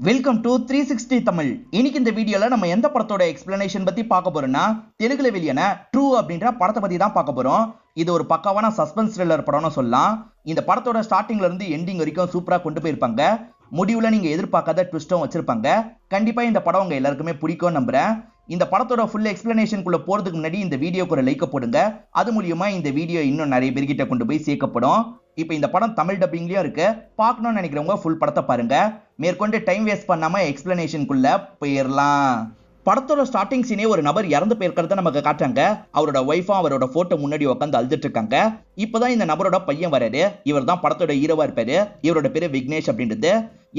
Welcome to 360 Tamil. இன்னைக்கு இந்த வீடியோல நம்ம எந்த படத்தோட எக்ஸ்பிளனேஷன் பத்தி பார்க்க போறோம்னா, தெலுங்குல வெளியான ட்ரூ அப்படின்ற படத்தை பத்தி தான் பார்க்க போறோம். இது ஒரு பக்காவான சஸ்பென்ஸ் த்ரில்லர் படம்னு சொல்லலாம். இந்த படத்தோட ஸ்டார்டிங்ல இருந்து எண்டிங் வரைக்கும் சூப்பரா கொண்டு போயிருப்பாங்க. முடிவுல நீங்க எதிர்பார்க்காத ட்விஸ்டும் வச்சிருப்பாங்க. கண்டிப்பா இந்த படம் உங்க எல்லாருக்குமே பிடிக்கும் நம்புறேன். இந்த படத்தோட ஃபுல் எக்ஸ்பிளனேஷனுக்குள்ள போறதுக்கு முன்னாடி இந்த வீடியோக்கு ஒரு லைக் போடுங்க. அது மூலியமா இந்த வீடியோ இன்னும் நிறைய பேர்கிட்ட கொண்டு போய் சேர்க்கப்படும். இப்போ இந்த படம் தமிழ் டப்பிங்லயும் இருக்கு. பார்க்கணும்னு நினைக்கிறவங்க ஃபுல் படத்தை பாருங்க. மேற்கொண்டு டைம் வேஸ்ட் பண்ணாம எக்ஸ்பிளனேஷனுக்குள்ள போயிடலாம். படத்தோட ஸ்டார்டிங் சீனே ஒரு நபர் இறந்து போயிருக்கிறத நமக்கு காட்டுறாங்க. அவரோட ஒய்ஃபும் அவரோட போட்டோ முன்னாடி உட்காந்து அழுதுட்டு இருக்காங்க. இப்பதான் இந்த நபரோட பையன் வராரு. இவர் தான் படத்தோட ஹீரோவா இருப்பாரு. இவரோட பேரு விக்னேஷ் அப்படின்றது.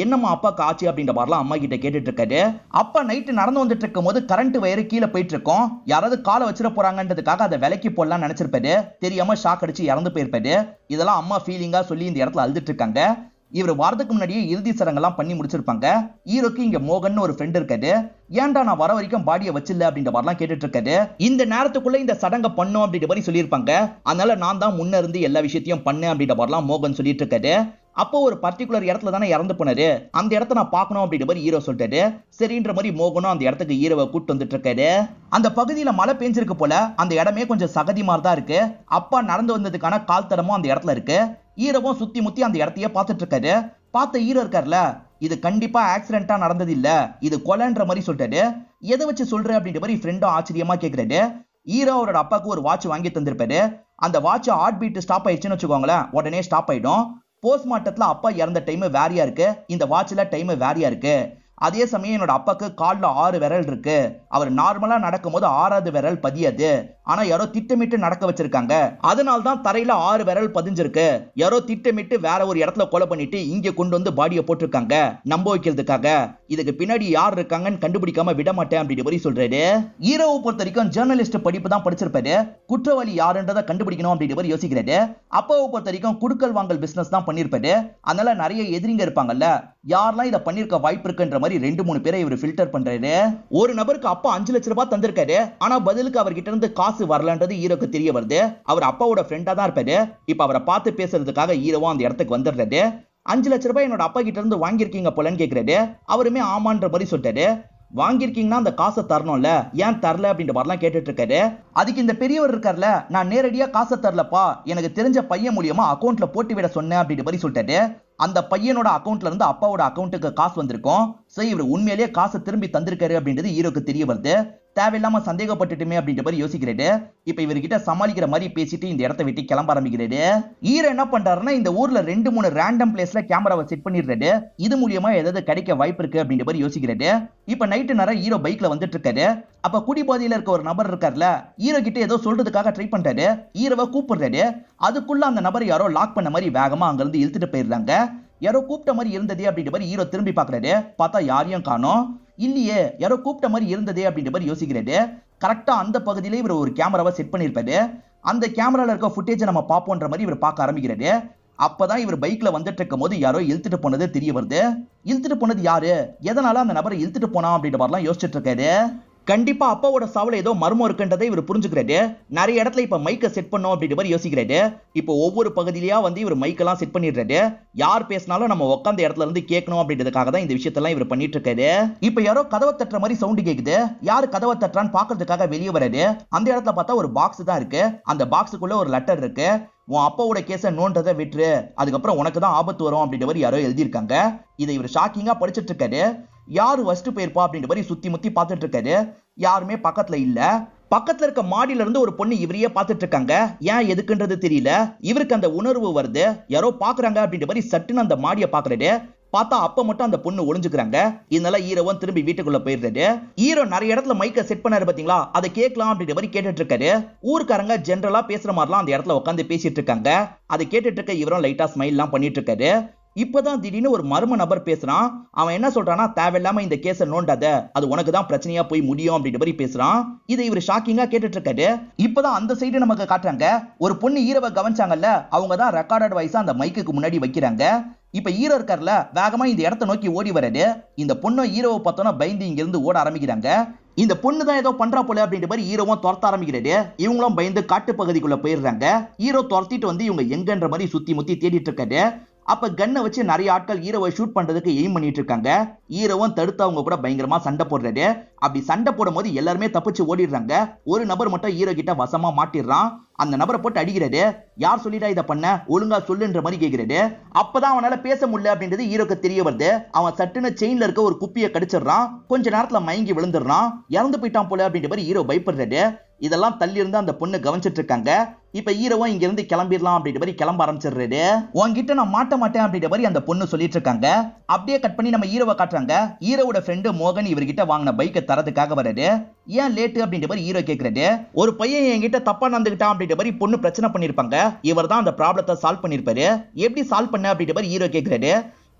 என்னம்மா அப்பா காட்சி அப்படின்ற மாதிரிலாம் அம்மா கிட்ட கேட்டுட்டு இருக்காரு. அப்பா நைட்டு நடந்து வந்துட்டு இருக்கும் போது கரண்ட் வயரு கீழே போயிட்டு இருக்கோம். யாராவது காலை வச்சிட போறாங்கன்றதுக்காக அதை விலைக்கு போடலாம் நினைச்சிருப்பாரு. தெரியாம ஷாக் அடிச்சு இறந்து போயிருப்பாரு. இதெல்லாம் அம்மா ஃபீலிங்கா சொல்லி இந்த இடத்துல அழுதுட்டு இருக்காங்க. இவர் வரதுக்கு முன்னாடியே இறுதி சடங்கெல்லாம் பண்ணி முடிச்சிருப்பாங்க. ஹீரோக்கு இங்க மோகன் ஒரு ஃப்ரெண்ட் இருக்காரு. ஏன்டா நான் வர வரைக்கும் பாடியை வச்சில்ல அப்படின்ற மாதிரிலாம் கேட்டுட்டு இருக்காரு. இந்த நேரத்துக்குள்ள இந்த சடங்கை பண்ணும் அப்படின்ற மாதிரி சொல்லியிருப்பாங்க. அதனால நான் தான் முன்ன இருந்து எல்லா விஷயத்தையும் பண்ணேன் அப்படின்ற மாதிரிலாம் மோகன் சொல்லிட்டு இருக்காரு. அப்போ ஒரு பர்டிகுலர் இடத்துல தானே இறந்து போனாரு, அந்த இடத்த நான் பார்க்கணும் அப்படின்ற மாதிரி ஹீரோ சொல்லிட்டாரு. சரின்ற மாதிரி மோகனும் அந்த இடத்துக்கு ஹீரோவை கூட்டு வந்துட்டு இருக்காரு. அந்த பகுதியில மழை பெஞ்சிருக்கு போல. அந்த இடமே கொஞ்சம் சகதி மாதிரி தான் இருக்கு. அப்பா நடந்து வந்ததுக்கான கால் தடமும் அந்த இடத்துல இருக்கு. ஹீரோவும் சுத்தி முத்தி அந்த இடத்தையே பார்த்துட்டு இருக்காரு. பார்த்த ஹீரோ இருக்காருல, இது கண்டிப்பா ஆக்சிடென்ட்டா நடந்தது இல்ல, இது கொலைன்ற மாதிரி சொல்லிட்டாரு. எதை வச்சு சொல்ற அப்படின்ற மாதிரி ஃப்ரெண்டும் ஆச்சரியமா கேட்கிறாரு. ஹீரோ அவரோட அப்பாவுக்கு ஒரு வாட்ச் வாங்கி தந்திருப்பாரு. அந்த வாட்ச் ஹார்ட் பீட் ஸ்டாப் ஆயிடுச்சுன்னு வச்சுக்கோங்களேன், உடனே ஸ்டாப் ஆயிடும். போஸ்ட்மார்ட்டத்துல அப்பா இறந்த டைம் வேறையா இருக்கு, இந்த வாட்ச்ல டைம் வேறையா இருக்கு. அதே சமயம் என்னோட அப்பாக்கு கால்ல 6 விரல் இருக்கு. அவர் நார்மலா நடக்கும் போது 6வது விரல் பதியாது. ஆனா யாரோ திட்டமிட்டு நடக்க வச்சிருக்காங்க. அதனால தான் தரையில 6 விரல் பதிஞ்சிருக்கு. யாரோ திட்டமிட்டு வேற ஒரு இடத்துல கொலை பண்ணிட்டு இங்க கொண்டு வந்து பாடியை போட்டிருக்காங்க, நம்ப வைக்கிறதுக்காக. இதுக்கு பின்னாடி யார் இருக்காங்கன்னு கண்டுபிடிக்காம விட மாட்டேன் அப்படின்ற மாதிரி சொல்றாரு. ஹீரோவை பொறுத்த வரைக்கும் ஜேர்னலிஸ்ட் படிப்பு தான் படிச்சிருப்பாரு. குற்றவாளி யாருன்றதை கண்டுபிடிக்கணும் அப்படின்ற மாதிரி யோசிக்கிறாரு. அப்பாவை பொறுத்த வரைக்கும் குடுக்கல் வாங்கல் பிசினஸ் தான் பண்ணிருப்பாரு. அதனால நிறைய எதிரிங்க இருப்பாங்கல்ல, யாரெல்லாம் இதை பண்ணிருக்க வாய்ப்பு இருக்குன்ற மாதிரி 2-3 பேரை இவர் ஃபில்டர் பண்றாரு. ஒரு நபருக்கு அப்பா 5 லட்சம் ரூபாய் தந்திருக்காரு. ஆனா பதிலுக்கு அவர்கிட்ட இருந்து காசு வரலன்றது ஹீரோக்கு தெரிய வருது. அவர் அப்பாவோட ஃப்ரெண்டா தான் இருப்பாரு. இப்ப அவரை பார்த்து பேசுறதுக்காக ஹீரோவும் அந்த இடத்துக்கு வந்துடுறாரு. 5 லட்சம் ரூபாய் என்னோட அப்பா கிட்ட இருந்து வாங்கியிருக்கீங்க போலன்னு கேட்கிறாரு. அவருமே ஆமான்ற மாதிரி சொல்லிட்டாரு. வாங்கியிருக்கீங்கன்னா அந்த காசை தரணும்ல, ஏன் தரல அப்படின்ற மாதிரிலாம் கேட்டுட்டு இருக்காரு. அதுக்கு இந்த பெரியவர் இருக்கார்ல, நான் நேரடியா காசை தரலப்பா, எனக்கு தெரிஞ்ச பையன் மூலியமா அக்கௌண்ட்ல போட்டு விட சொன்னேன் அப்படின்ற மாதிரி சொல்லிட்டாரு. அந்த பையனோட அக்கௌண்ட்ல இருந்து அப்பாவோட அக்கௌண்ட்டுக்கு காசு வந்திருக்கும். சரி, இவர் உண்மையிலேயே காசை திரும்பி தந்திருக்காரு அப்படின்றது ஹீரோக்கு தெரிய வருது. தேவையில்லாம சந்தேகப்பட்டுட்டுமே அப்படின்ற மாதிரி யோசிக்கிறாரு. இப்ப இவர்கிட்ட சமாளிக்கிற மாதிரி பேசிட்டு இந்த இடத்தை விட்டு கிளம்ப ஆரம்பிக்கிறாரு. ஹீரோ என்ன பண்றாருன்னா, இந்த ஊர்ல 2-3 ரேண்டம் பிளேஸ்ல கேமராவை செட் பண்ணிடுறாரு. இது மூலியமா ஏதாவது கிடைக்க வாய்ப்பு இருக்கு அப்படின்ற மாதிரி யோசிக்கிறாரு. இப்ப நைட்டு நேரம் ஹீரோ பைக்ல வந்துட்டு இருக்காரு. அப்ப குடிபோதையில இருக்க ஒரு நபர் இருக்காருல, ஹீரோ கிட்ட ஏதோ சொல்றதுக்காக ட்ரை பண்றாரு. ஹீரோவை கூப்பிடுறாரு. அதுக்குள்ள அந்த நபர் யாரோ லாக் பண்ண மாதிரி வேகமா அங்க இருந்து இழுத்துட்டு போயிடுறாங்க. யாரோ கூப்பிட்ட மாதிரி இருந்ததே அப்படின்ற மாதிரி ஹீரோ திரும்பி பாக்குறாரு. பார்த்தா யாரையும் காணோம். இல்லையே, யாரோ கூப்பிட்ட மாதிரி இருந்ததே அப்படின்ற மாதிரி யோசிக்கிறாரு. கரெக்டா அந்த பகுதியில இவர் ஒரு கேமராவை செட் பண்ணிருப்பாரு. அந்த கேமரால இருக்க ஃபுட்டேஜை நம்ம பார்ப்போன்ற மாதிரி இவர் பார்க்க ஆரம்பிக்கிறாரு. அப்பதான் இவர் பைக்ல வந்துட்டு இருக்கும் போது யாரோ இழுத்துட்டு போனது தெரிய வருது. இழுத்துட்டு போனது யாரு, எதனால அந்த நபரை இழுத்துட்டு போனா அப்படின்ற மாதிரிலாம் யோசிச்சுட்டு இருக்காரு. கண்டிப்பா அப்பாவோட சாவுல ஏதோ மர்மம் இருக்குன்றதை இவர் புரிஞ்சுக்கிறாரு. நிறைய இடத்துல இப்ப மைக்க செட் பண்ணும் அப்படின்ற மாதிரி யோசிக்கிறாரு. இப்போ ஒவ்வொரு பகுதியிலயா வந்து இவர் மைக்கெல்லாம் செட் பண்ணிடுறாரு. யார் பேசினாலும் நம்ம உட்காந்த இடத்துல இருந்து கேட்கணும் அப்படின்றதுக்காக தான் இந்த விஷயத்தெல்லாம் இவர் பண்ணிட்டு இருக்காரு. இப்ப யாரோ கதவை தட்டுற மாதிரி சவுண்ட் கேக்குது. யாரு கதவை தட்டுறான்னு பாக்குறதுக்காக வெளியே வராரு. அந்த இடத்துல பார்த்தா ஒரு பாக்ஸ் தான் இருக்கு. அந்த பாக்ஸுக்குள்ள ஒரு லெட்டர் இருக்கு. உன் அப்பாவோட கேஸை நோன்றதை விட்டுரு, அதுக்கப்புறம் உனக்கு தான் ஆபத்து வரும் அப்படின்ற மாதிரி யாரோ எழுதியிருக்காங்க. இதை இவர் ஷாக்கிங்கா படிச்சுட்டு இருக்காரு. யாரு வஸ்ட்டு போயிருப்பா அப்படின்ற மாதிரி சுத்தி முத்தி பார்த்துட்டு இருக்காரு. யாருமே பக்கத்துல இல்ல. பக்கத்துல இருக்க மாடியில இருந்து ஒரு பொண்ணு இவரையே பார்த்துட்டு இருக்காங்க. ஏன் எதுக்குன்றது தெரியல. இவருக்கு அந்த உணர்வு வருது, யாரோ பாக்குறாங்க அப்படின்ற மாதிரி சட்டுன்னு அந்த மாடியை பாக்குறாரு. பார்த்தா அப்ப மட்டும் அந்த பொண்ணு ஒளிஞ்சுக்கிறாங்க. இதனால ஹீரோவும் திரும்பி வீட்டுக்குள்ள போயிடுறாரு. ஹீரோ நிறைய இடத்துல மைக்க செட் பண்ணாரு பாத்தீங்களா, அதை கேட்கலாம் அப்படின்ற மாதிரி கேட்டுட்டு இருக்காரு. ஊருக்காரங்க ஜென்ரலா பேசுற மாதிரிலாம் அந்த இடத்துல உட்காந்து பேசிட்டு இருக்காங்க. அதை கேட்டுட்டு இருக்க இவரும் லைட்டா ஸ்மைல் எல்லாம் பண்ணிட்டு இருக்காரு. இப்பதான் திடீர்னு ஒரு மர்ம நபர் பேசுறான். அவன் என்ன சொல்றானா, தேவையில்லாம இந்த கேஸை நோண்டாத, அது உனக்கு தான் பிரச்சனையா போய் முடியும் அப்படின்ற மாதிரி பேசுறான். இதை இவர் ஷாக்கிங்கா கேட்டுட்டு இருக்காரு. இப்பதான் அந்த சைடு நமக்கு காட்டுறாங்க. ஒரு பொண்ணு ஹீரோவை கவனிச்சாங்கல்ல, அவங்க தான் ரெக்கார்டட் வாய்ஸா அந்த மைக்குக்கு முன்னாடி வைக்கிறாங்க. இப்ப ஹீரோ இருக்கார்ல, வேகமா இந்த இடத்தை நோக்கி ஓடி வராரு. இந்த பொண்ணு ஹீரோவை பார்த்தோன்னா பயந்து இங்க இருந்து ஓட ஆரம்பிக்கிறாங்க. இந்த பொண்ணு தான் ஏதோ பண்றா போல அப்படின்ற மாதிரி ஹீரோவும் துரத்த ஆரம்பிக்கிறாரு. இவங்களும் பயந்து காட்டு பகுதிக்குள்ள போயிடுறாங்க. ஹீரோ துரத்திட்டு வந்து இவங்க எங்கன்ற மாதிரி சுத்தி முத்தி தேடிட்டு இருக்காரு. அப்ப கன்னை வச்சு நிறைய ஆட்கள் ஹீரோவை ஷூட் பண்றதுக்கு எய்ம் பண்ணிட்டு இருக்காங்க. ஹீரோவும் தடுத்து அவங்க கூட பயங்கரமா சண்டை போடுறாரு. அப்படி சண்டை போடும் போது எல்லாருமே தப்பிச்சு ஓடிடுறாங்க. ஒரு நபர் மட்டும் ஹீரோ கிட்ட வசமா மாட்டிடுறான். அந்த நபரை போட்டு அடிக்கிறாரு. யார் சொல்லிடா இதை பண்ண, ஒழுங்கா சொல்லுன்ற மாதிரி கேட்கிறாரு. அப்பதான் அவனால பேச முடியல அப்படின்றது ஹீரோக்கு தெரிய வருது. அவன் சட்டுன்னு செயின்ல இருக்க ஒரு குப்பியை கடிச்சிடறான். கொஞ்ச நேரத்துல மயங்கி விழுந்துடுறான். இறந்து போயிட்டான் போல அப்படின்ற மாதிரி ஹீரோ பயப்படுறாரு. இதெல்லாம் தள்ளி இருந்து அந்த பொண்ணு கவனிச்சிட்டு இருக்காங்க. இப்ப ஹீரோவும் இங்க இருந்து கிளம்பிடலாம் அப்படின்ற மாதிரி கிளம்ப ஆரம்பிச்சிடுறாரு. உன்கிட்ட நான் மாட்ட மாட்டேன் அப்படின்ற மாதிரி அந்த பொண்ணு சொல்லிட்டு இருக்காங்க. அப்படியே கட் பண்ணி நம்ம ஹீரோவை காட்டுறாங்க. ஹீரோவோட ஃப்ரெண்டு மோகன் இவர்கிட்ட வாங்கின பைக்கை தரதுக்காக வராரு. ஏன் லேட்டு அப்படின்ற மாதிரி ஹீரோ கேட்கிறாரு. ஒரு பையன் என்கிட்ட தப்பா நடந்துக்கிட்டான் அப்படின்ற மாதிரி பொண்ணு பிரச்சனை பண்ணிருப்பாங்க. இவர் தான் அந்த ப்ராப்ளத்தை சால்வ் பண்ணிருப்பாரு. எப்படி சால்வ் பண்ண அப்படின்ற மாதிரி ஹீரோ கேட்கிறாரு.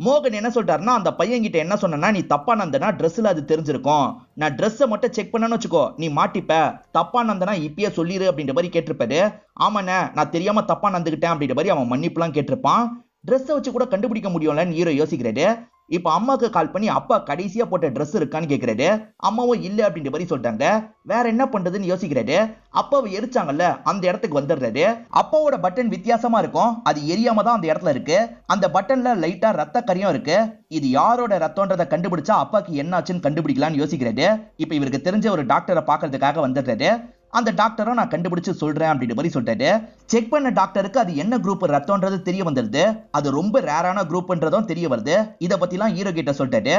மோகன் என்ன சொல்றாருன்னா, அந்த பையன் கிட்ட என்ன சொன்னா, நீ தப்பா நந்தனா ட்ரெஸ்ல அது தெரிஞ்சிருக்கும். நான் ட்ரெஸ்ஸை மட்டும் செக் பண்ணனு வச்சுக்கோ, நீ மாட்டிப்ப. தப்பா நந்தனா இப்பயே சொல்லிரு அப்படின்ற மாதிரி கேட்டிருப்பாரு. ஆமாண்ணே, நான் தெரியாம தப்பா நந்துக்கிட்டேன் அப்படின்ற மாதிரி அவன் மன்னிப்புலாம் கேட்டிருப்பான். ட்ரெஸ்ஸை வச்சு கூட கண்டுபிடிக்க முடியும்லன்னு ஹீரோ யோசிக்கிறாரு. இப்ப அம்மாவுக்கு கால் பண்ணி அப்பா கடைசியா போட்ட ட்ரெஸ் இருக்கான்னு கேட்கிறாரு. அம்மாவும் இல்ல அப்படின்ற மாதிரி சொல்றாங்க. வேற என்ன பண்றதுன்னு யோசிக்கிறாரு. அப்பாவை எரிச்சாங்கல்ல, அந்த இடத்துக்கு வந்துடுறாரு. அப்பாவோட பட்டன் வித்தியாசமா இருக்கும். அது எரியாம தான் அந்த இடத்துல இருக்கு. அந்த பட்டன்ல லைட்டா ரத்த கரியும் இருக்கு. இது யாரோட ரத்தம்ன்றதை கண்டுபிடிச்சா அப்பாக்கு என்னாச்சுன்னு கண்டுபிடிக்கலாம்னு யோசிக்கிறாரு. இப்ப இவருக்கு தெரிஞ்ச ஒரு டாக்டரை பாக்குறதுக்காக வந்துடுறாரு. அந்த டாக்டரும் நான் கண்டுபிடிச்சு சொல்றேன் அப்படின்ற மாதிரி சொல்றாரு. செக் பண்ண டாக்டருக்கு அது என்ன குரூப் ரத்தம்ன்றது தெரிய வந்துருது. அது ரொம்ப ரேரான குரூப்ன்றதும் தெரிய வருது. இதை பத்திலாம் ஹீரோ கிட்ட சொல்லிட்டாரு.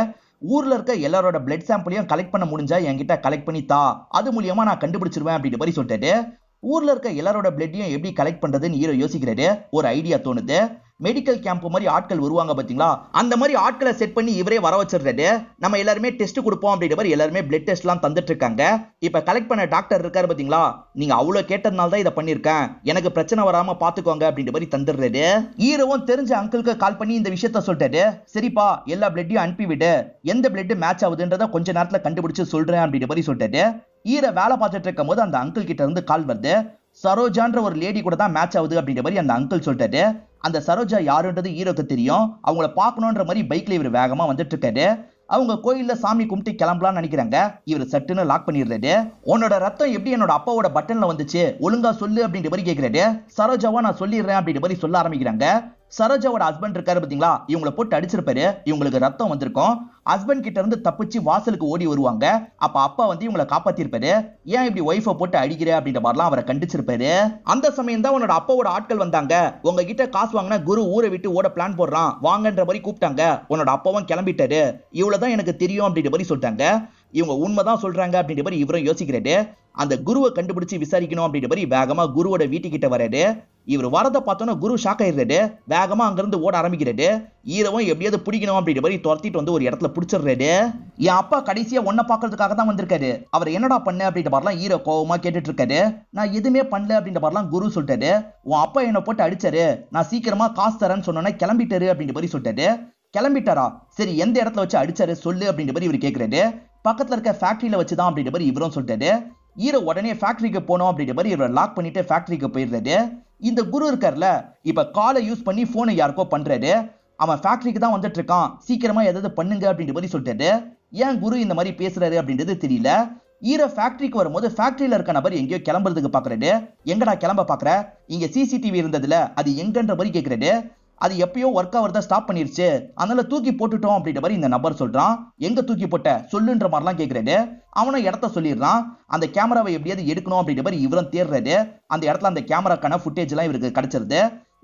ஊர்ல இருக்க எல்லாரோட பிளட் சாம்பிளையும் கலெக்ட் பண்ண முடிஞ்சா என்கிட்ட கலெக்ட் பண்ணி தா, அது மூலியமா நான் கண்டுபிடிச்சிருவேன் அப்படின்ற மாதிரி சொல்லிட்டாரு. ஊர்ல இருக்க எல்லாரோட பிளட்டையும் எப்படி கலெக்ட் பண்றதுன்னு ஹீரோ யோசிக்கிறாரு. ஒரு ஐடியா தோணுது. மெடிக்கல் கேம்ப் மாதிரி ஆட்கள் வருவாங்க பாத்தீங்களா, அந்த மாதிரி ஆட்களை செட் பண்ணி இவரே வர வச்சிடுறாரு. நம்ம எல்லாருமே டெஸ்ட் கொடுப்போம் அப்படின்ற மாதிரி எல்லாருமே பிளட் டெஸ்ட் எல்லாம் தந்துட்டு இருக்காங்க. இப்ப கலெக்ட் பண்ண டாக்டர் இருக்காரு பாத்தீங்களா, நீங்க அவ்வளவு கேட்டதுனால தான் இதை பண்ணிருக்கேன், எனக்கு பிரச்சனை வராம பாத்துக்கோங்க அப்படின்ற மாதிரி தந்துடுறாரு. ஹீரோவும் தெரிஞ்ச அங்கிளுக்கு கால் பண்ணி இந்த விஷயத்த சொல்லிட்டாரு. சரிப்பா, எல்லா பிளட்டையும் அனுப்பிவிடு, எந்த பிளட் மேட்ச் ஆகுதுன்றத கொஞ்ச நேரத்துல கண்டுபிடிச்சு சொல்றேன் அப்படின்ற மாதிரி சொல்லிட்டாரு. ஹீரோ வேலை பார்த்துட்டு இருக்கும் போது அந்த அங்கிள் கிட்ட இருந்து கால் வருது. சரோஜான்ற ஒரு லேடி கூட தான் மேட்ச் ஆகுது அப்படின்ற மாதிரி அந்த அங்கிள் சொல்லிட்டாரு. அந்த சரோஜா யாருன்றது ஹீரோக்கு தெரியும். அவங்கள பார்க்கணுன்ற மாதிரி பைக்ல இவர் வேகமா வந்துட்டு இருக்காரு. அவங்க கோயில்ல சாமி கும்பிட்டு கிளம்பலாம்னு நினைக்கிறாங்க. இவர் சட்டுன்னு லாக் பண்ணிடுறாரு. உன்னோட ரத்தம் எப்படி என்னோட அப்பாவோட பட்டன்ல வந்துச்சு, ஒழுங்கா சொல்லு அப்படின்ற மாதிரி கேட்கிறாரு. சரோஜாவா நான் சொல்லிடுறேன் அப்படின்ற மாதிரி சொல்ல ஆரம்பிக்கிறாங்க. சரோஜாவோட ஹஸ்பண்ட் இருக்காரு பாத்தீங்களா, இவங்களை போட்டு அடிச்சிருப்பாரு. இவங்களுக்கு ரத்தம் வந்திருக்கும். ஹஸ்பண்ட் கிட்ட இருந்து தப்பிச்சு வாசலுக்கு ஓடி வருவாங்க. அப்ப அப்பா வந்து இவங்களை காப்பாத்திருப்பாரு. ஏன் இப்படி ஒய்ஃபை போட்டு அடிக்கிற அப்படின்ற மாதிரிலாம் அவரை கண்டிச்சிருப்பாரு. அந்த சமயம் தான் உன்னோட அப்பாவோட ஆட்கள் வந்தாங்க. உங்ககிட்ட காசு வாங்கினா குரு ஊரை விட்டு ஓட பிளான் போடுறான், வாங்கன்ற மாதிரி கூப்பிட்டாங்க. உன்னோட அப்பாவும் கிளம்பிட்டாரு, இவ்வளவுதான் எனக்கு தெரியும் அப்படின்ற மாதிரி சொல்லிட்டாங்க. இவங்க உண்மைதான் சொல்றாங்க அப்படின்ற மாதிரி இவரும் யோசிக்கிறாரு. அந்த குருவை கண்டுபிடிச்சு விசாரிக்கணும் அப்படின்ற மாதிரி வேகமா குருவோட வீட்டுக்கிட்ட வராரு. இவர் வரதை பார்த்தோன்னா குரு ஷாக் ஆயிடுறாரு. வேகமா அங்கிருந்து ஓட ஆரம்பிக்கிறாரு. ஹீரோவும் எப்படியாவது பிடிக்கணும் அப்படின்ற மாதிரி துரத்திட்டு வந்து ஒரு இடத்துல பிடிச்சிடுறாரு. என் அப்பா கடைசியா ஒன்ன பாக்குறதுக்காக தான் வந்திருக்காரு, அவர் என்னடா பண்ண அப்படின்ற மாதிரிலாம் ஹீரோ கோவமா கேட்டுட்டு இருக்காரு. நான் எதுவுமே பண்ணல அப்படின்ற மாதிரிலாம் குரு சொல்லிட்டாரு. உன் அப்பா என்ன போட்டு அடிச்சாரு, நான் சீக்கிரமா காசு தரேன்னு சொன்னோன்னே கிளம்பிட்டாரு அப்படின்ற மாதிரி சொல்லிட்டாரு. கிளம்பிட்டாரா, சரி எந்த இடத்துல வச்சு அடிச்சாரு சொல்லு அப்படின்ற மாதிரி இவர் கேட்கிறாரு. பக்கத்துல இருக்க ஃபேக்டரியில வச்சுதான் அப்படின்ற மாதிரி இவரும் சொல்லிட்டாரு. ஹீரோ உடனே ஃபேக்டரிக்கு போனோம் அப்படின்ற மாதிரி இவரை லாக் பண்ணிட்டு ஃபேக்டரிக்கு போயிடுறாரு. இந்த குரு இருக்கார்ல, இப்ப காலை யூஸ் பண்ணி போனை யாருக்கோ பண்றாரு. அவன் ஃபேக்டரிக்கு தான் வந்துட்டு இருக்கான், சீக்கிரமா ஏதாவது பண்ணுங்க அப்படின்ற மாதிரி சொல்லிட்டாரு. ஏன் குரு இந்த மாதிரி பேசுறாரு அப்படின்றது தெரியல. ஹீரோ ஃபேக்டரிக்கு வரும்போது ஃபேக்டரியில இருக்க நபர் எங்கேயோ கிளம்புறதுக்கு பாக்குறாரு. எங்கடா கிளம்ப பாக்குற, இங்க சிசிடிவி இருந்ததுல அது எங்கன்ற மாதிரி கேட்கிறாரு. அது எப்பயோ ஒர்க் ஆகிறத ஸ்டாப் பண்ணிருச்சு, அதனால தூக்கி போட்டுட்டோம் அப்படின்ற மாதிரி இந்த நபர் சொல்றான். எங்க தூக்கி போட்ட சொல்லுன்ற மாதிரிலாம் கேட்கிறாரு. அவனும் இடத்த சொல்லிடுறான். அந்த கேமராவை எப்படியாவது எடுக்கணும் அப்படின்ற மாதிரி இவரும் தேடுறாரு. அந்த இடத்துல அந்த கேமராக்கான ஃபுட்டேஜ் எல்லாம் இவருக்கு கிடைச்சிருது.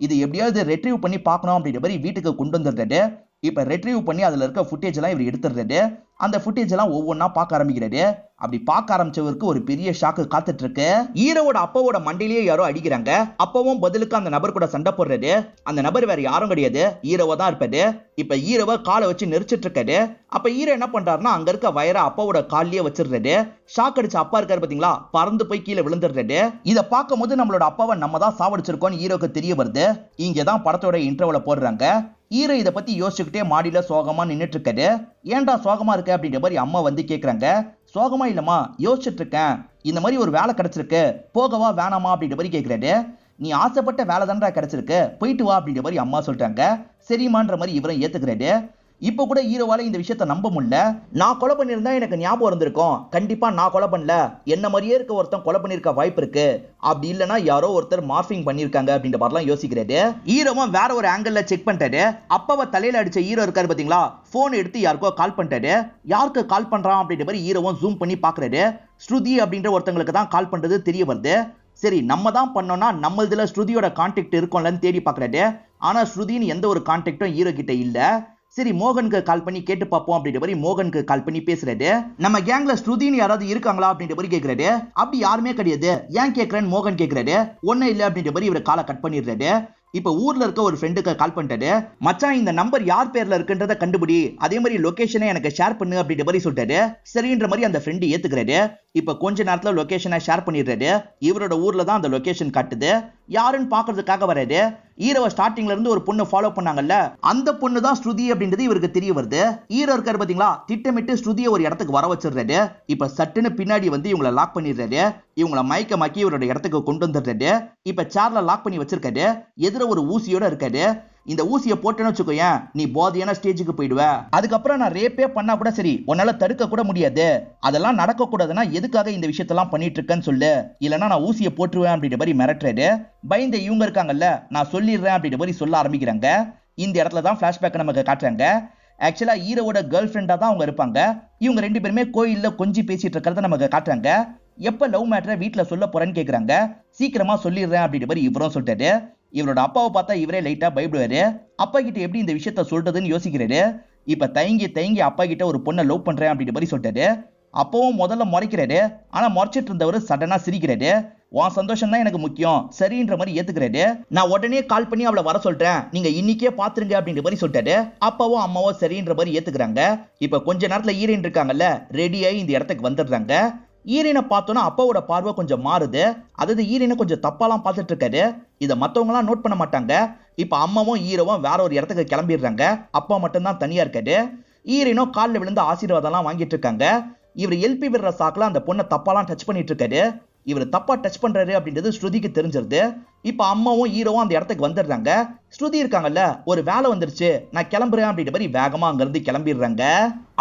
இது எப்படியாவது ரெட்ரீவ் பண்ணி பார்க்கணும் அப்படின்ற மாதிரி வீட்டுக்கு கொண்டு வந்துடுறாரு. இப்ப ரெட்ரீவ் பண்ணி அதுல இருக்க ஃபுட்டேஜ் எல்லாம் இவர் எடுத்துடுறாரு. அந்த ஃபுட்டேஜ் எல்லாம் ஒவ்வொன்னா பார்க்க ஆரம்பிக்கிறாரு. அப்படி பார்க்க ஆரம்பிச்சவருக்கு ஒரு பெரிய ஷாக்கு காத்துட்டு இருக்கு. ஹீரோவோட அப்பாவோட மண்டையிலேயே யாரோ அடிக்கிறாங்க. அப்பவும் பதிலுக்கு அந்த நபர் கூட சண்டை போடுறாரு. அந்த நபர் வேற யாரும் கிடையாது, ஹீரோவா தான் இருப்பாரு. இப்ப ஹீரோவை காலை வச்சு நெரிச்சிட்டு இருக்காரு. அப்ப ஹீரோ என்ன பண்றாருன்னா, அங்க இருக்க வயரை அப்பாவோட கால்லயே வச்சிடுறாரு. ஷாக் அடிச்ச அப்பா இருக்காரு பாத்தீங்களா, பறந்து போய் கீழே விழுந்துடுறாரு. இதை பார்க்கும் போது நம்மளோட அப்பாவை நம்ம தான் சாவடிச்சிருக்கோம்னு ஹீரோக்கு தெரிய வருது. இங்கதான் படத்தோட இன்ட்ரோல போடுறாங்க. ஹீரோ இதை பத்தி யோசிச்சுக்கிட்டே மாடியில சோகமா நின்னுட்டு இருக்காரு. ஏன்டா சோகமா இருக்க அப்படின்ற மாதிரி அம்மா வந்து கேக்குறாங்க. சோகமா இல்லம்மா, யோசிச்சுட்டு இருக்கேன், இந்த மாதிரி ஒரு வேலை கிடைச்சிருக்கு, போகவா வேணாமா அப்படின்ற மாதிரி கேட்கிறாரு. நீ ஆசைப்பட்ட வேலை தான்டா கிடைச்சிருக்கு, போயிட்டு வா அப்படின்ற மாதிரி அம்மா சொல்றாங்க. சரிமான்ற மாதிரி இவரும் ஏத்துக்கிறாரு. இப்போ கூட ஹீரோவால இந்த விஷயத்தை நம்ப முடியல. நான் கொலை பண்ணியிருந்தா எனக்கு ஞாபகம் இருந்திருக்கும், கண்டிப்பா நான் கொலை பண்ணல, என்ன மாதிரியே இருக்க ஒருத்தன் கொலை பண்ணிருக்க வாய்ப்பு இருக்கு, அப்படி இல்லனா யாரோ ஒருத்தர் மார்பிங் பண்ணிருக்காங்க அப்படின்ற மாதிரிலாம் யோசிக்கிறாரு. ஹீரோவும் வேற ஒரு ஆங்கிள் செக் பண்ணிட்டாரு. அப்பாவை தலையில அடிச்ச ஹீரோ இருக்காரு பாத்தீங்களா, போன் எடுத்து யாருக்கோ கால் பண்ணிட்டாரு. யாருக்கு கால் பண்றான் அப்படின்ற மாதிரி ஹீரோவும் ஜூம் பண்ணி பாக்குறாரு. ஸ்ருதி அப்படின்ற ஒருத்தங்களுக்கு தான் கால் பண்றது தெரிய வருது. சரி நம்ம தான் பண்ணோம்னா நம்மளதுல ஸ்ருதியோட கான்டாக்ட் இருக்கும்லன்னு தேடி பாக்குறாரு. ஆனா ஸ்ருதின்னு எந்த ஒரு கான்டாக்டும் ஹீரோ கிட்ட இல்ல. சரி மோகனுக்கு கால் பண்ணி கேட்டு பார்ப்போம் அப்படின்ற மாதிரி மோகனுக்கு கால் பண்ணி பேசுறாரு. நம்ம கேங்ல ஸ்ருதின்னு யாராவது இருக்காங்களா அப்படின்ற மாதிரி கேக்குறாரு. அப்படி யாருமே கிடையாது, ஏன் கேக்குறேன்னு மோகன் கேக்குறாரு. ஒன்னும் இல்ல அப்படின்ற மாதிரி இவர் காலை கட் பண்ணிடுறாரு. இப்ப ஊர்ல இருக்க ஒரு ஃப்ரெண்டுக்கு கால் பண்ணிட்டாரு. மச்சான் இந்த நம்பர் யார் பேர்ல இருக்குன்றத கண்டுபிடி, அதே மாதிரி லொகேஷனை எனக்கு ஷேர் பண்ணு அப்படின்ற மாதிரி சொல்லிட்டாரு. சரின்ற மாதிரி அந்த ஃப்ரெண்டு ஏத்துக்கிறாரு. இப்ப கொஞ்ச நேரத்துல லொகேஷனை ஷேர் பண்ணிடுறாரு. இவரோட ஊர்ல தான் அந்த லொகேஷன் காட்டுது. யாருன்னு பாக்குறதுக்காக வராரு. ஹீரோவை ஸ்டார்டிங்ல இருந்து ஒரு பொண்ணு ஃபாலோ பண்ணாங்கல்ல, அந்த பொண்ணு தான் ஸ்ருதி அப்படின்றது இவருக்கு தெரிய வருது. ஹீரோ இருக்காரு பாத்தீங்களா, திட்டமிட்டு ஸ்ருதியை ஒரு இடத்துக்கு வர வச்சிடுறாரு. இப்ப சட்டுன்னு பின்னாடி வந்து இவங்களை லாக் பண்ணிடுறாரு. இவங்களை மயக்கமாக்கி இவரோட இடத்துக்கு கொண்டு வந்துடுறாரு. இப்ப சேர்ல லாக் பண்ணி வச்சிருக்காரு. எதிர ஒரு ஊசியோட இருக்காரு. இந்த ஊசியை போட்டேன்னு வச்சுக்கோயேன், நீ போதையான ஸ்டேஜுக்கு போயிடுவ, அதுக்கப்புறம் நான் ரேப்பே பண்ணா கூட சரி உன்னால தடுக்க கூட முடியாது, அதெல்லாம் நடக்க கூடாதுன்னா எதுக்காக இந்த விஷயத்தெல்லாம் பண்ணிட்டு இருக்கேன்னு சொல்லு, இல்லைன்னா நான் ஊசியை போட்டுருவேன் அப்படின்ற மாதிரி மிரட்டுறாரு. பயந்த இவங்க இருக்காங்கல்ல, நான் சொல்லிடுறேன் அப்படின்ற மாதிரி சொல்ல ஆரம்பிக்கிறாங்க. இந்த இடத்துல தான் பிளாஷ்பேக் நமக்கு காட்டுறாங்க. ஆக்சுவலா ஹீரோவோட கேர்ள் ஃப்ரெண்டா தான் அவங்க இருப்பாங்க. இவங்க ரெண்டு பேருமே கோயில்ல கொஞ்சி பேசிட்டு இருக்கிறத நமக்கு காட்டுறாங்க. எப்ப லவ் மேட்டரை வீட்டுல சொல்ல போறேன்னு கேக்குறாங்க. சீக்கிரமா சொல்லிடுறேன் அப்படின்ற மாதிரி இவரும் சொல்லிட்டாரு. இவரோட அப்பாவை பார்த்தா இவரே லைட்டா பயப்படுவாரு. அப்பா கிட்ட எப்படி இந்த விஷயத்த சொல்றதுன்னு யோசிக்கிறாரு. இப்ப தயங்கி அப்பா கிட்ட ஒரு பொண்ணை லவ் பண்றேன் அப்படின்ற மாதிரி சொல்லிட்டாரு. அப்பவும் முதல்ல முறைக்கிறாரு. ஆனா முறைச்சிட்டு இருந்தவர் சடனா சிரிக்கிறாரு. உன் சந்தோஷம் தான் எனக்கு முக்கியம், சரின்ற மாதிரி ஏத்துக்கிறாரு. நான் உடனே கால் பண்ணி அவளை வர சொல்றேன், நீங்க இன்னைக்கே பாத்துருங்க அப்படின்ற மாதிரி சொல்லிட்டாரு. அப்பாவும் அம்மாவும் சரின்ற மாதிரி ஏத்துக்கிறாங்க. இப்ப கொஞ்ச நேரத்துல ஹீரோயின் இருக்காங்கல்ல, ரெடியாகி இந்த இடத்துக்கு வந்துடுறாங்க. ஈரனை பார்த்தோன்னா அப்பாவோட பார்வை கொஞ்சம் மாறுது. அதாவது ஈரனை கொஞ்சம் தப்பாலாம் பார்த்துட்டு இருக்காரு. இதை மற்றவங்களாம் நோட் பண்ண மாட்டாங்க. இப்ப அம்மாவும் ஹீரோவும் வேற ஒரு இடத்துக்கு கிளம்பிடுறாங்க. அப்பா மட்டும்தான் தனியா இருக்காரு. ஈரனும் காலில் விழுந்து ஆசீர்வாதம்லாம் வாங்கிட்டு இருக்காங்க. இவர் எல்பி விடுற சாக்குல அந்த பொண்ணை தப்பாலாம் டச் பண்ணிட்டு இருக்காரு. இவர் தப்பா டச் பண்றாரு அப்படின்றது ஸ்ருதிக்கு தெரிஞ்சிருது. இப்ப அம்மாவும் ஹீரோவும் அந்த இடத்துக்கு வந்துடுறாங்க. ஸ்ருதி இருக்காங்கல்ல, ஒரு வேலை வந்துருச்சு, நான் கிளம்புறேன் அப்படின்ற மாதிரி வேகமா அங்க இருந்து கிளம்பிடுறாங்க.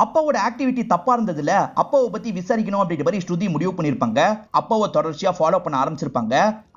அப்பாவோட ஆக்டிவிட்டி தப்பா இருந்ததுல அப்பாவை பத்தி விசாரிக்கணும் அப்படின்ற மாதிரி ஸ்ருதி முடிவு பண்ணிருப்பாங்க. அப்பாவை தொடர்ச்சியா ஃபாலோ பண்ண ஆரம்பிச்சிருப்பாங்க.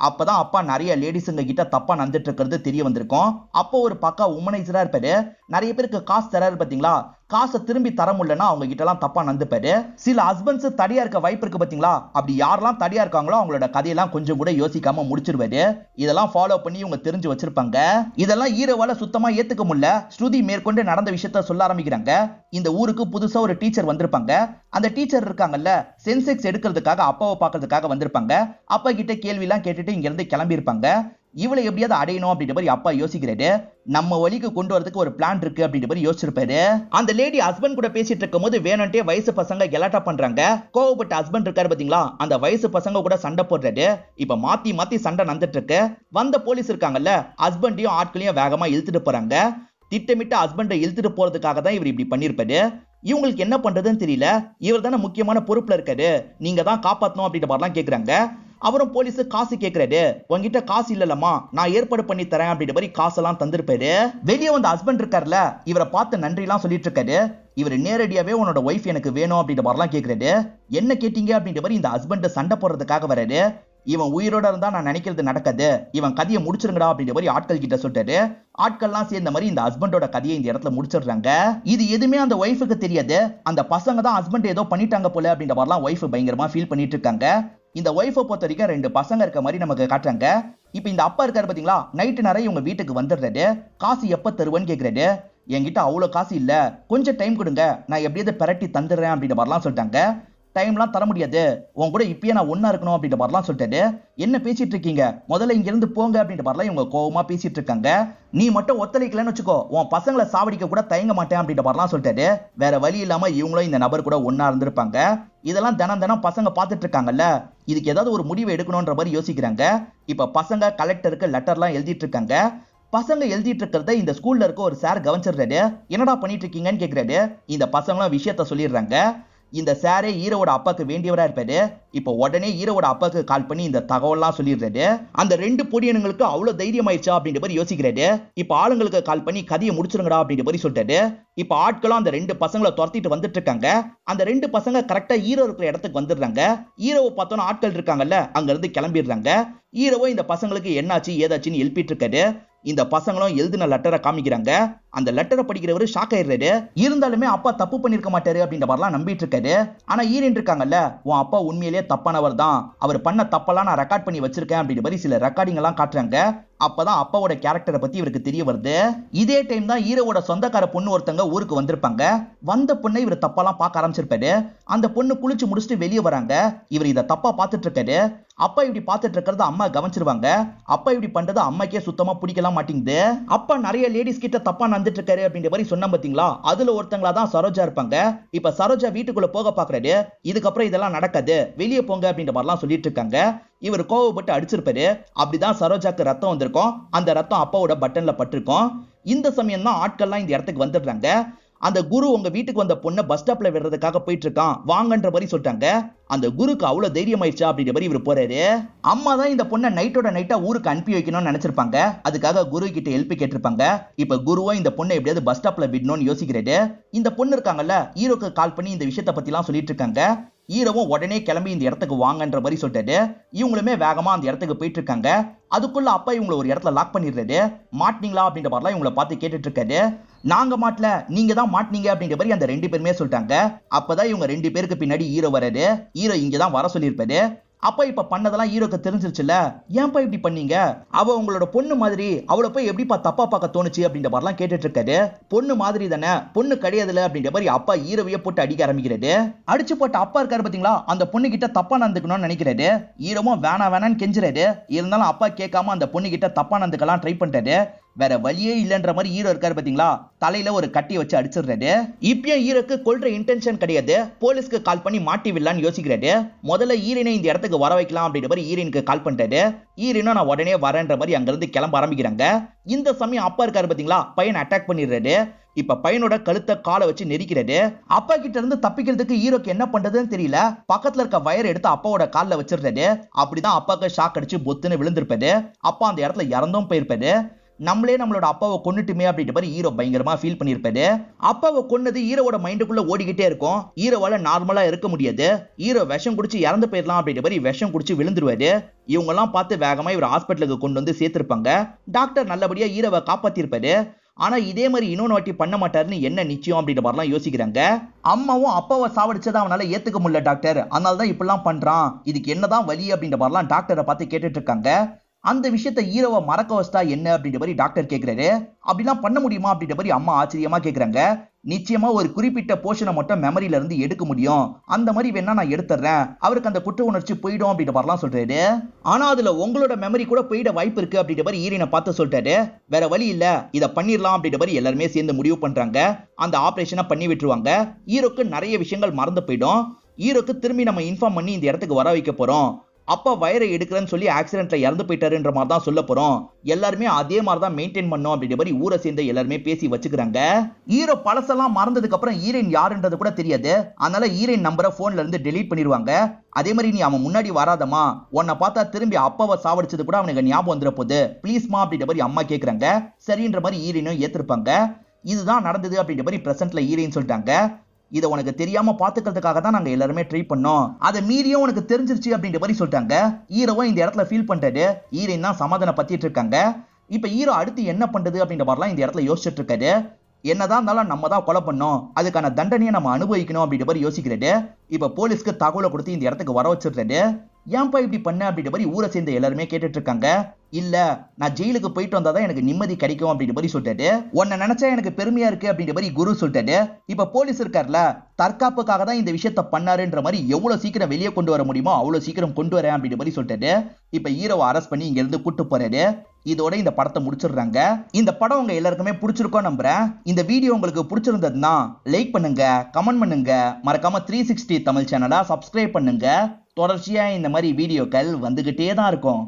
அப்பதான் அப்பா நிறைய லேடிஸுங்க கிட்ட தப்பா நடந்துட்டு இருக்கிறது தெரிய வந்திருக்கும். அப்போ ஒரு பக்கா உமனைசரா இருப்பாரு. நிறைய பேருக்கு காசு தராரு பாத்தீங்களா, காசை திரும்பி தர முடியலன்னா அவங்க கிட்ட எல்லாம் தப்பா நடந்துப்பாரு. சில ஹஸ்பண்ட்ஸ் தடியா இருக்க வாய்ப்பு இருக்கு பாத்தீங்களா, அப்படி யாரெல்லாம் தடியா இருக்காங்களோ அவங்களோட கதையெல்லாம் கொஞ்சம் கூட யோசிக்காம முடிச்சிருவாரு. இதெல்லாம் ஃபாலோ பண்ணி இவங்க தெரிஞ்சு வச்சிருப்பாங்க. இதெல்லாம் ஹீரோவால சுத்தமா ஏத்துக்க முடியல. ஸ்ருதி மேற்கொண்டு நடந்த விஷயத்த சொல்ல ஆரம்பிக்கிறாங்க. இந்த ஊருக்கு புதுசா ஒரு டீச்சர் வந்திருப்பாங்க. அந்த டீச்சர் இருக்காங்கல்ல, சென்செக்ஸ் எடுக்கிறதுக்காக அப்பாவை பார்க்கறதுக்காக வந்திருப்பாங்க. அப்பா கிட்ட கேள்வி எல்லாம் கேட்டுட்டு இங்க இருந்து கிளம்பி இருப்பாங்க. இவளை எப்படியாவது அடையணும் அப்படின்ற மாதிரி அப்பா யோசிக்கிறாரு. நம்ம வழிக்கு கொண்டு வரதுக்கு ஒரு பிளான் இருக்கு அப்படின்ற மாதிரி யோசிச்சிருப்பாரு. அந்த லேடி ஹஸ்பண்ட் கூட பேசிட்டு இருக்கும் போது வேணும்ட்டே வயசு பசங்க கலாட்டா பண்றாங்க. கோவப்பட்ட ஹஸ்பண்ட் இருக்காரு பாத்தீங்களா, அந்த வயசு பசங்க கூட சண்டை போடுறாரு. இப்ப மாத்தி மாத்தி சண்டை நடந்துட்டு இருக்கு. வந்த போலீஸ் இருக்காங்கல்ல, ஹஸ்பண்டையும் ஆட்களையும் வேகமா இழுத்துட்டு போறாங்க. திட்டமிட்டு ஹஸ்பண்டை இழுத்துட்டு போறதுக்காக தான் இவர் இப்படி பண்ணிருப்பாரு. இவங்களுக்கு என்ன பண்றதுன்னு தெரியல. இவர் தானே முக்கியமான பொறுப்புல இருக்காரு, நீங்க தான் காப்பாத்தணும் அப்படின்ற மாதிரிலாம் கேக்குறாங்க. அவரும் போலீஸ் காசு கேட்கிறாரு. உங்ககிட்ட காசு இல்லலமா, நான் ஏற்பாடு பண்ணி தரேன் அப்படின்ற மாதிரி காசெல்லாம் தந்திருப்பாரு. வெளியே வந்த ஹஸ்பண்ட் இருக்காருல, இவரை பார்த்து நன்றி எல்லாம் சொல்லிட்டு இருக்காரு. இவர் நேரடியாவே உன்னோட ஒய்ஃப் எனக்கு வேணும் அப்படின்ற மாதிரிலாம் கேட்கிறாரு. என்ன கேட்டீங்க அப்படின்ற மாதிரி இந்த ஹஸ்பண்ட் சண்டை போடுறதுக்காக வராரு. இவன் உயிரோட இருந்தா நான் நினைக்கிறது நடக்காது, இவன் கதையை முடிச்சிருங்கடா அப்படின்ற மாதிரி ஆட்கள் கிட்ட சொல்லிட்டாரு. ஆட்கள்லாம் சேர்ந்த மாதிரி இந்த ஹஸ்பண்டோட கதையை இந்த இடத்துல முடிச்சிடுறாங்க. இது எதுவுமே அந்த ஒய்ஃபுக்கு தெரியாது. அந்த பசங்க தான் ஹஸ்பண்ட் ஏதோ பண்ணிட்டாங்க போல அப்படின்ற மாதிரிலாம் ஒய்ஃப் பயங்கரமா ஃபீல் பண்ணிட்டு இருக்காங்க. இந்த ஒய்ஃபை பொறுத்த வரைக்கும் ரெண்டு பசங்க இருக்க மாதிரி நமக்கு காட்டுறாங்க. இப்ப இந்த அப்பா இருக்காரு பாத்தீங்களா, நைட்டு நிறைய உங்க வீட்டுக்கு வந்துடுறாரு. காசு எப்ப தருவேன்னு கேக்குறாரு. என்கிட்ட அவ்வளவு காசு இல்ல, கொஞ்சம் டைம் கொடுங்க, நான் எப்படியாவது பெரட்டி தந்துடுறேன் அப்படின்ற மாதிரிலாம் சொல்லிட்டாங்க. டைம்லாம் தர முடியாது, உன் கூட இப்பயே நான் ஒன்னா இருக்கணும் அப்படின்ற மாதிரிலாம் சொல்லிட்டாரு. என்ன பேசிட்டு இருக்கீங்க, முதல்ல இங்க இருந்து போங்க அப்படின்ற மாதிரிலாம் இவங்க கோவமா பேசிட்டு இருக்காங்க. நீ மட்டும் ஒத்துழைக்கலன்னு வச்சுக்கோ, உன் பசங்களை சாவடிக்க கூட தயங்க மாட்டேன் அப்படின்ற மாதிரிலாம் சொல்லிட்டாரு. வேற வழி இல்லாம இவங்களும் இந்த நபர் கூட ஒன்னா இருந்திருப்பாங்க. இதெல்லாம் தினம் பசங்க பார்த்துட்டு இருக்காங்கல்ல, இதுக்கு ஏதாவது ஒரு முடிவு எடுக்கணும்ன்ற மாதிரி யோசிக்கிறாங்க. இப்ப பசங்க கலெக்டருக்கு லெட்டர்லாம் எழுதிட்டு இருக்காங்க. பசங்க எழுதிட்டு இருக்கிறத இந்த ஸ்கூல்ல இருக்க ஒரு சார் கவனிச்சிடுறாரு. என்னடா பண்ணிட்டு இருக்கீங்கன்னு கேக்குறாரு. இந்த பசங்களும் விஷயத்த சொல்லிடுறாங்க. இந்த சாரே ஹீரோவோட அப்பாக்கு வேண்டியவரா இருப்பாரு. இப்போ உடனே ஹீரோவோட அப்பாக்கு கால் பண்ணி இந்த தகவல்லாம் சொல்லிடுறாரு. அந்த 2 பொடியனுங்களுக்கு அவ்வளவு தைரியம் ஆயிடுச்சா அப்படின்ற மாதிரி யோசிக்கிறாரு. இப்ப ஆளுங்களுக்கு கால் பண்ணி கதையை முடிச்சிருங்கடா அப்படின்ற மாதிரி சொல்லிட்டாரு. இப்ப ஆட்களும் அந்த 2 பசங்களை துரத்திட்டு வந்துட்டு இருக்காங்க. அந்த 2 பசங்க கரெக்டா ஹீரோ இருக்கிற இடத்துக்கு வந்துடுறாங்க. ஹீரோவை பார்த்தோன்னா ஆட்கள் இருக்காங்கல்ல, அங்க இருந்து கிளம்பிடுறாங்க. ஹீரோவோ இந்த பசங்களுக்கு என்னாச்சு ஏதாச்சுன்னு எழுப்பிட்டு இருக்காரு. இந்த பசங்களும் எழுதின லெட்டரை காமிக்கிறாங்க. அந்த லெட்டரை படிக்கிறவரு ஷாக் ஆயிடுறாரு. இருந்தாலுமே அப்பா தப்பு பண்ணிருக்க மாட்டாரு அப்படின்ற மாதிரிலாம் நம்பிட்டு இருக்காரு. ஆனா ஈரன் இருக்காங்கல்ல, உன் அப்பா உண்மையிலேயே தப்பானவர் தான், அவர் பண்ண தப்பெல்லாம் நான் ரெக்கார்ட் பண்ணி வச்சிருக்கேன் அப்படின்ற மாதிரி சில ரெக்கார்டிங் எல்லாம் காட்டுறாங்க. அப்பதான் அப்பாவோட கேரக்டரை பத்தி இவருக்கு தெரிய வருது. இதே டைம் தான் ஹீரோவோட சொந்தக்கார பொண்ணு ஒருத்தங்க ஊருக்கு வந்திருப்பாங்க. வந்த பொண்ணை இவர் தப்பாலாம் பார்க்க ஆரம்பிச்சிருப்பாரு. அந்த பொண்ணு குளிச்சு முடிச்சுட்டு வெளியே வராங்க. இவர் இதை தப்பா பார்த்துட்டு இருக்காரு. அப்பா இப்படி பார்த்துட்டு இருக்கிறத அம்மா கவனிச்சிருவாங்க. அப்பா இப்படி பண்றது அம்மாக்கே சுத்தமா பிடிக்கலாம் மாட்டேங்குது. அப்பா நிறைய லேடிஸ் கிட்ட தப்பா நடந்துட்டு இருக்காரு அப்படின்ற மாதிரி சொன்ன பாத்தீங்களா, அதுல ஒருத்தங்களா தான் சரோஜா இருப்பாங்க. இப்ப சரோஜா வீட்டுக்குள்ள போக பாக்குறாரு. இதுக்கப்புறம் இதெல்லாம் நடக்காது, வெளியே போங்க அப்படின்ற மாதிரிலாம் சொல்லிட்டு இருக்காங்க. இவர் கோவப்பட்டு அடிச்சிருப்பாரு. அப்படிதான் சரோஜாக்கு ரத்தம் வந்திருக்கும். அந்த ரத்தம் அப்பாவோட பட்டன்ல பட்டிருக்கும். இந்த சமயம் தான் ஆட்கள்லாம் இந்த இடத்துக்கு வந்துடுறாங்க. அந்த குரு உங்க வீட்டுக்கு வந்த பொண்ணை பஸ் ஸ்டாப்ல விடுறதுக்காக போயிட்டு இருக்கான், வாங்கன்ற மாதிரி சொல்லிட்டாங்க. அந்த குருக்கு அவ்வளவு தைரியம் ஆயிடுச்சா அப்படின்ற மாதிரி இவர் போறாரு. அம்மா தான் இந்த பொண்ணை நைட்டோட நைட்டா ஊருக்கு அனுப்பி வைக்கணும்னு நினைச்சிருப்பாங்க. அதுக்காக குரு கிட்ட ஹெல்ப் கேட்டிருப்பாங்க. இப்ப குருவும் இந்த பொண்ணை எப்படியாவது பஸ் ஸ்டாப்ல விடணும்னு யோசிக்கிறாரு. இந்த பொண்ணு இருக்காங்கல்ல, ஹீரோக்கு கால் பண்ணி இந்த விஷயத்தை பத்தி எல்லாம் சொல்லிட்டு இருக்காங்க. ஹீரோவும் உடனே கிளம்பி இந்த இடத்துக்கு வாங்கன்ற மாதிரி சொல்லிட்டாரு. இவங்களுமே வேகமா அந்த இடத்துக்கு போயிட்டு இருக்காங்க. அதுக்குள்ள அப்பா இவங்களை ஒரு இடத்துல லாக் பண்ணிடுறாரு. மாட்டினீங்களா அப்படின்ற மாதிரிலாம் இவங்களை பார்த்து கேட்டுட்டு இருக்காரு. நாங்க மாட்டல, நீங்க தான் மாட்டினீங்க அப்படின்ற மாதிரி அந்த 2 பேருமே சொல்லிட்டாங்க. அப்பதான் இவங்க 2 பேருக்கு பின்னாடி ஹீரோ வராரு. ஹீரோ இங்கதான் வர சொல்லியிருப்பாரு. அப்ப இப்ப பண்ணதெல்லாம் ஹீரோக்கு தெரிஞ்சிருச்சுல, ஏன்பா இப்படி பண்ணீங்க, அவ உங்களோட பொண்ணு மாதிரி, அவளை போய் எப்படிப்பா தப்பா பார்க்க தோணுச்சு அப்படின்ற மாதிரிலாம் கேட்டுட்டு இருக்காரு. பொண்ணு மாதிரி தானே, பொண்ணு கிடையாதுல அப்படின்ற மாதிரி அப்பா ஹீரோவையே போட்டு அடிக்க ஆரம்பிக்கிறாரு. அடிச்சு போட்ட அப்பா இருக்காரு பாத்தீங்களா, அந்த பொண்ணு கிட்ட தப்பா நடந்துக்கணும்னு நினைக்கிறாரு. ஹீரோவும் வேணான்னு கெஞ்சுறாரு. இருந்தாலும் அப்பா கேட்காம அந்த பொண்ணு கிட்ட தப்பா நடந்துக்கலாம் ட்ரை பண்ணிட்டாரு. வேற வழியே இல்லன்ற மாதிரி ஹீரோ இருக்காரு பாத்தீங்களா, தலையில ஒரு கட்டியை வச்சு அடிச்சிடுறாரு. இப்பயும் ஹீரோக்கு கொல்ற இன்டென்ஷன் கிடையாது. போலீஸ்க்கு கால் பண்ணி மாட்டி விடலான்னு யோசிக்கிறாரு. முதல்ல ஈரனை இந்த இடத்துக்கு வர வைக்கலாம் அப்படின்ற மாதிரி ஈரனுக்கு கால் பண்ணிட்டாரு. ஈரனும் நான் உடனே வரேன்ற மாதிரி அங்க இருந்து கிளம்ப ஆரம்பிக்கிறாங்க. இந்த சமயம் அப்பா இருக்காரு பாத்தீங்களா, பையனை அட்டாக் பண்ணிடுறாரு. இப்ப பையனோட கழுத்தை காலை வச்சு நெரிக்கிறாரு. அப்பா கிட்ட இருந்து தப்பிக்கிறதுக்கு ஹீரோக்கு என்ன பண்றதுன்னு தெரியல. பக்கத்துல இருக்க வயர் எடுத்து அப்பாவோட கால்ல வச்சிடுறாரு. அப்படிதான் அப்பாவுக்கு ஷாக் அடிச்சு பொத்துன்னு விழுந்திருப்பாரு. அப்பா அந்த இடத்துல இறந்தும் போயிருப்பாரு. நம்மளே நம்மளோட அப்பாவை கொன்னுட்டுமே அப்படின்ற மாதிரி ஹீரோ பயங்கரமா ஃபீல் பண்ணிருப்பாரு. அப்பாவை கொன்னது ஹீரோவோட மைண்டுக்குள்ள ஓடிக்கிட்டே இருக்கும். ஹீரோவால நார்மலா இருக்க முடியாது. ஹீரோ விஷம் குடிச்சு இறந்து போயிடலாம் அப்படின்ற மாதிரி விஷம் குடிச்சு விழுந்துருவாரு. இவங்க எல்லாம் பார்த்து வேகமா இவர் ஹாஸ்பிட்டலுக்கு கொண்டு வந்து சேர்த்திருப்பாங்க. டாக்டர் நல்லபடியா ஹீரோவை காப்பாத்திருப்பாரு. ஆனா இதே மாதிரி இன்னொரு வாட்டி பண்ண மாட்டாருன்னு என்ன நிச்சயம் அப்படின்ற மாதிரிலாம் யோசிக்கிறாங்க. அம்மாவும் அப்பாவை சாவடிச்சதை அவனால ஏத்துக்க முடியல டாக்டர், அதனாலதான் இப்படிலாம் பண்றான், இதுக்கு என்னதான் வலி அப்படின்ற மாதிரிலாம் டாக்டரை பார்த்து கேட்டுட்டு இருக்காங்க. அந்த விஷயத்தை ஹீரோவை மறக்க வச்சா என்ன அப்படின்ற மாதிரி டாக்டர் கேட்கிறாரு. அப்படிலாம் பண்ண முடியுமா அப்படின்ற மாதிரி அம்மா ஆச்சரியமா கேட்கறாங்க. நிச்சயமா ஒரு குறிப்பிட்ட போர்ஷனை மட்டும் மெமரியில இருந்து எடுக்க முடியும், அந்த மாதிரி வேணா நான் எடுத்துறேன், அவருக்கு அந்த குற்ற உணர்ச்சி போயிடும் அப்படின்ற மாதிரிலாம் சொல்றாரு. ஆனா அதுல உங்களோட மெமரி கூட போயிட வாய்ப்பு இருக்கு அப்படின்ற மாதிரி ஈரனை பார்த்து சொல்றாரு. வேற வழி இல்ல, இதை பண்ணிடலாம் அப்படின்ற மாதிரி எல்லாருமே சேர்ந்து முடிவு பண்றாங்க. அந்த ஆபரேஷனை பண்ணி விட்டுருவாங்க. ஹீரோக்கு நிறைய விஷயங்கள் மறந்து போயிடும். ஹீரோக்கு திரும்பி நம்ம இன்ஃபார்ம் பண்ணி இந்த இடத்துக்கு வர வைக்க போறோம். அப்பா வயரை எடுக்கிறேன்னு சொல்லி ஆக்சிடென்ட்ல இறந்து போயிட்டாருன்ற மாதிரி தான் சொல்ல போறோம். எல்லாருமே அதே மாதிரி தான் மெயின்டைன் பண்ணோம் அப்படின்ற மாதிரி ஊரை சேர்ந்து எல்லாருமே பேசி வச்சுக்கிறாங்க. ஹீரோ பழசெல்லாம் மறந்ததுக்கு அப்புறம் ஹீரோயின் யாருன்றது கூட தெரியாது. அதனால ஹீரோயின் நம்பரை போன்ல இருந்து டெலீட் பண்ணிடுவாங்க. அதே மாதிரி நீ அவன் முன்னாடி வராதமா, உன்னை பார்த்தா திரும்பி அப்பாவை சாவடிச்சது கூட அவனுக்கு ஞாபகம் வந்துட போகுது, பிளீஸ்மா அப்படின்ற மாதிரி அம்மா கேட்கறாங்க. சரின்ற மாதிரி ஹீரோயினும் ஏத்திருப்பாங்க. இதுதான் நடந்தது அப்படின்ற மாதிரி பிரசன்ட்ல ஹீரோயின் சொல்லிட்டாங்க. இதை உனக்கு தெரியாம பாத்துக்கிறதுக்காக தான் நாங்க எல்லாருமே ட்ரை பண்ணோம், அதை மீறியும் உனக்கு தெரிஞ்சிருச்சு அப்படின்ற மாதிரி சொல்லிட்டாங்க. ஹீரோவும் இந்த இடத்துல ஃபீல் பண்றாரு. ஹீரோயின் தான் சமாதானம் பத்திட்டு இருக்காங்க. இப்ப ஹீரோ அடுத்து என்ன பண்றது அப்படின்ற மாதிரிலாம் இந்த இடத்துல யோசிச்சுட்டு இருக்காரு. என்னதான் இருந்தாலும் நம்ம தான் கொலை பண்ணோம், அதுக்கான தண்டனையை நம்ம அனுபவிக்கணும் அப்படின்ற மாதிரி யோசிக்கிறாரு. இப்ப போலீஸ்க்கு தகவலை கொடுத்து இந்த இடத்துக்கு வர வச்சிடுறாரு. ஏன்பா இப்படி பண்ண அப்படின்ற மாதிரி ஊரை சேர்ந்து எல்லாருமே கேட்டுட்டு இருக்காங்க. இல்ல, நான் ஜெயிலுக்கு போயிட்டு வந்தாதான் எனக்கு நிம்மதி கிடைக்கும் அப்படின்ற மாதிரி சொல்லிட்டாரு. உன்னை நினைச்சா எனக்கு பெருமையா இருக்கு அப்படின்ற மாதிரி குரு சொல்லிட்டாரு. இப்ப போலீஸ் இருக்கார்ல, தற்காப்புக்காக தான் இந்த விஷயத்த பண்ணாருன்ற மாதிரி எவ்வளவு சீக்கிரம் வெளியே கொண்டு வர முடியுமோ அவ்வளவு சீக்கிரம் கொண்டு வரேன் அப்படின்ற மாதிரி சொல்லிட்டாரு. இப்ப ஹீரோவை அரெஸ்ட் பண்ணி இங்க இருந்து கூட்டு போறாரு. இதோட இந்த படத்தை முடிச்சிடுறாங்க. இந்த படம் உங்க எல்லாருக்குமே பிடிச்சிருக்கோம் நம்புறேன். இந்த வீடியோ உங்களுக்கு பிடிச்சிருந்ததுன்னா லைக் பண்ணுங்க, கமெண்ட் பண்ணுங்க, மறக்காம 360 தமிழ் சேனலை சப்ஸ்கிரைப் பண்ணுங்க. தொடர்ச்சியா இந்த மாதிரி வீடியோக்கள் வந்துகிட்டே தான் இருக்கும்.